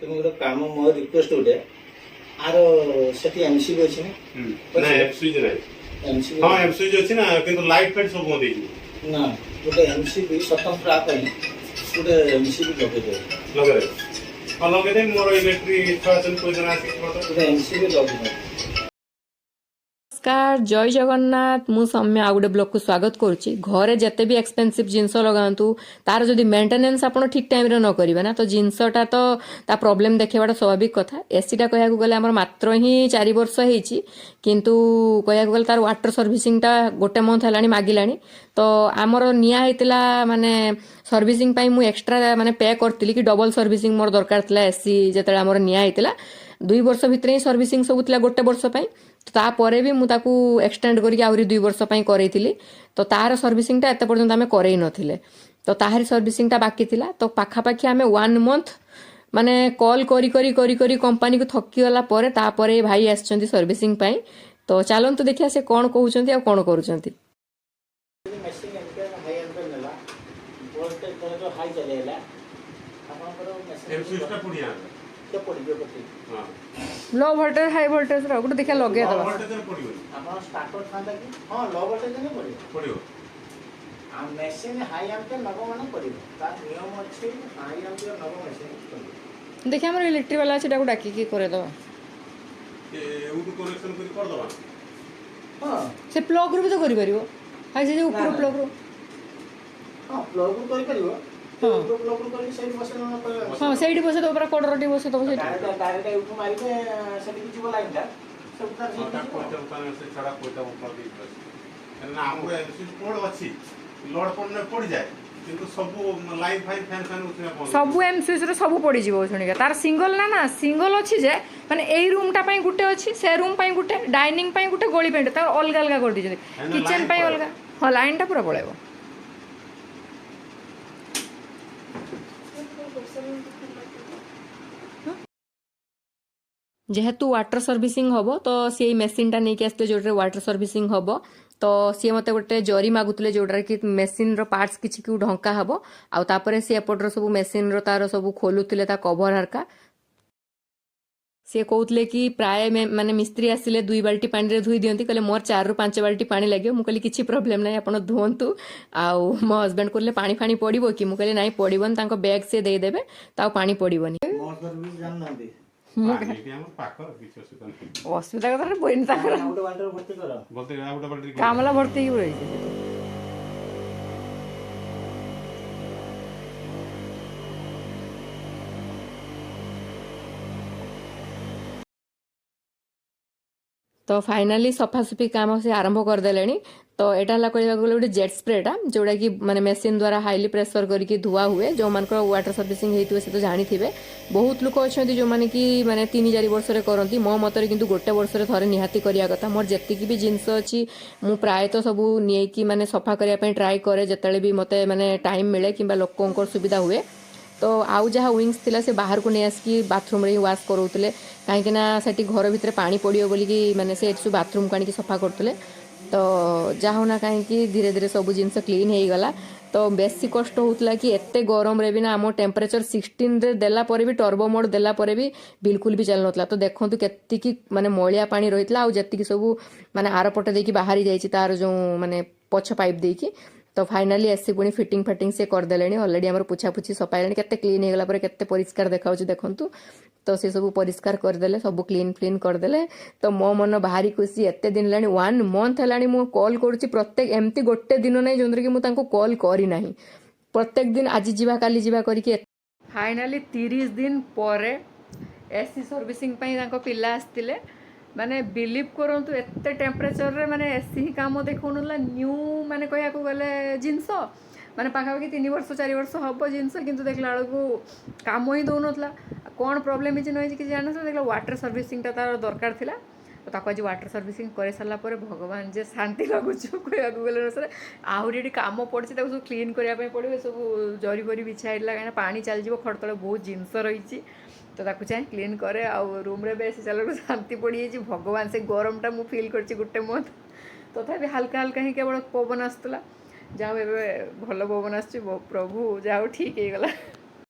तुम गोटे काम मो रिक्वेस्ट गोटे आर सेठी एमसीबी अछि ना एमसीबी नहीं एमसीबी हां एमसीबी अछि ना किंतु लाइट फाइट सब बंद है ना गोटे एमसीबी स्वतंत्र आप गोटे एमसीबी लगे दे लगे और लगे दे मोर इलेक्ट्रिक इंस्टॉलेशन कोई जना आसी गोटे एमसीबी लगे दे। नमस्कार जय जगन्नाथ मु सौम्य आ गोटे ब्लॉग को स्वागत करुच्ची घरे जिते भी एक्सपेंसिव जिनस लगातु तार जदि मेंटेनेंस आप ठीक टाइम रे न करेंगे ना तो जिनसटा तो ता प्रॉब्लम देखेबाटा स्वाभाविक कथा एसीटा कहया गले आम मात्र ही 4 वर्ष होती किंतु कहया गले तार वाटर सर्विसिंगटा गोटे मंथ है मागिलानी तो आमर निया होता माने सर्विसिंग पाई मु एक्स्ट्रा माने पे करती कि डबल सर्विसिंग मोर दरकार था एसी जिते आमर निया होता 2 वर्ष भितर ही सर्विसिंग सब थिला गोटे वर्ष पाई तो तापर भी मुझे एक्सटेंड करके आहरी 2 वर्ष करेइथिली तो तार सर्विसिंगटा एते पर्यंत आमे करई नथिले तो ताहारी सर्विसिंगटा बाकी थिला तो पाखापाखी आमे 1 मंथ माने कॉल करी करी करी करी कंपनी को थकी गला परे तापरे भाई आछंती सर्विसिंग पाई तो चलंतु देखिया से कोन कहउचंती आ कोन करूचंती। मशीन एम्पियर हाई एम्पियर नेला वोल्टेज तो हाई चलेला आपनकर मशीन एमसीबी टा पुडिया के पडिबो कथि हां लो वोल्टेज हाई वोल्टेज रो गुटे देखिया लगे लो दबा वोल्टेज रे पडियो आपन स्टार्टर थांदा कि हां लो वोल्टेज ने पडियो आ मशीन हाई एम्पियर नबो माने पडिबो ता नियम अछि हाई एम्पियर नबो मशीन पडिबो देखिया हमर इलेक्ट्रिक वाला छै डाकू डाकी की करे दबा ए उडू कनेक्शन कर दबा हां से प्लग रो भी तो करि परिबो हाई से ऊपर प्लग रो हां प्लग कर परिबो हां प्लग कर सही मशीन न पर हां सेठी बसे तो ऊपर कोडरटी बसे तो सेठी डायरेक्ट यूट्यूब मारिके सेठी कि जीव लाइन ता सब तार छोटा कोटा उताने से छड़ा कोटा ऊपर दी बस ना हमरो एमसीबी कोड अछि लोड पड़ने पड़ जाए किंतु सब लाइन फाइन फैन फैन उठने पड़ सब एम स्विच रो सब पड़ी जीवो सुनिका तार सिंगल ना ना सिंगल अछि जे माने एई रूम टा पई गुटे अछि से रूम पई गुटे डाइनिंग पई गुटे गोली पेंट तार अलग अलग कर दिजो किचन पई अलग हां लाइन टा पूरा पळेबो जेहेतु वाटर सर्विसिंग हम तो सी मेसीन टा नहीं आसते जो वाटर सर्विसिंग हम तो सी मत गोटे जरी मागुले जोटार कि मेसीन रो पार्ट्स किछि कि ढंका हम आउे सी एपटर सब मेसीन रो तार सब खोलुले कभर हरका सी कहते कि प्राय माने मिस्त्री आसिले 2 बाल्टी पानी रे धुई दियंती कहले मोर 4 ରୁ 5 बाल्टी पानी लगे मु कहली किछि प्रॉब्लम नाही आपण धुवंतु आउ मो हस्बैंड कहले पानी फानी पड़िबो कि मु कहले नाही पड़िबन तांको बैग से दे देबे ता पानी पड़िबोनी मोर सर्विस जान ना दे असुविधा कथा बोइन ताकर आउट वाटर भर्ती कर बोलते आउट बाल्टी कामला भर्ती ही रही तो फाइनाली सफासफी काम से आरंभ करदेले तो यहाँ कहवा गले गोटे जेट स्प्रेटा जोड़ा कि माने मेसीन द्वारा हाईली प्रेसर करके धुआ हुए जो मान वाटर सर्विसिंग होते से तो जानी बहुत लोक अच्छा जो मैंने कि माने 3-4 वर्ष करती मो मत कि गोटे वर्ष थे निहाती करिया कथा मोर जी भी जिनस अच्छी मु प्रायतः सब नहीं माने सफा करने ट्राए करे जिते भी मत माने टाइम मिले कि लोक सुविधा हुए तो आउ जहाँ विंग्स थिला से बाहर को नहीं आसिक बाथरूम रे वाश करोतले कहीं से घर भितर पानी पड़ो बोलिकी माने से सब बाथरूम को आनिक सफा करते तो जहाँ ना कहीं धीरे धीरे सब जिनस क्लीन हो गला तो बेसी कष्ट होता कि एते गरम रे भी ना आम टेम्परेचर 16 रे देला परे भी टर्बो मोड देला परे भी बिल्कुल भी चल नथला तो देखंतु केतिकी माने मलिया पानी रहितला आ जतिकी सब माने आर पटे देकी बाहरी जाईची तार जो माने पछ पाइप देकी तो फाइनाली एसी पुणी फिटिंग फाटिंग से करदेले ऑलरेडी आम पुछापुछी सफाइले केते क्लीन हो गला परे केते परिष्कार देखा देखंतु तो से सब परिष्कार करदेले सब क्लीन क्लीन करदेले तो मो मन भारी खुशी एते दिन लानी 1 मंथ लानी मु कॉल करूची प्रत्येक एमती गोटे दिन नै जोंद्र कि मु तांको कॉल करी नाही प्रत्येक दिन आज जीवा काली जीवा करके फाइनाली 30 दिन परे एसी सर्विसिंग पई तांको पिल्ला आस्तिले माने बिलीव करंतु एते टेम्परेचर रे माने एसी ही काम देखौनला न्यू माने कहया को गले जिंस माने पाखापाखि 3 वर्ष 4 वर्ष हम जिनस किंतु देखला बेलू काम ही दौनला कौन प्रोब्लेम होती नहीं कि जान देखला वाटर सर्विसिंगटा तार दरकार थिला तो ताको आज वाटर सर्विसिंग करे सारा पर भगवान जे शांति लगुच कहया को गले सर आहरी काम पड़ी सब क्लीन करने पड़ो सब जरी बरी बिछाइला कहीं पानी चल जाव खड़ तले बहुत जिनस रही तो ताकू चाहे क्लीन करे आउ रूम रे बेसी चल शांति पड़ी जाइए भगवान से गरमटा मु फील कर गोटे मंथ तथापि हल्का हल्का ही केवल पवन आसला जाओ भल पवन आस प्रभु जाओ ठीक है गला।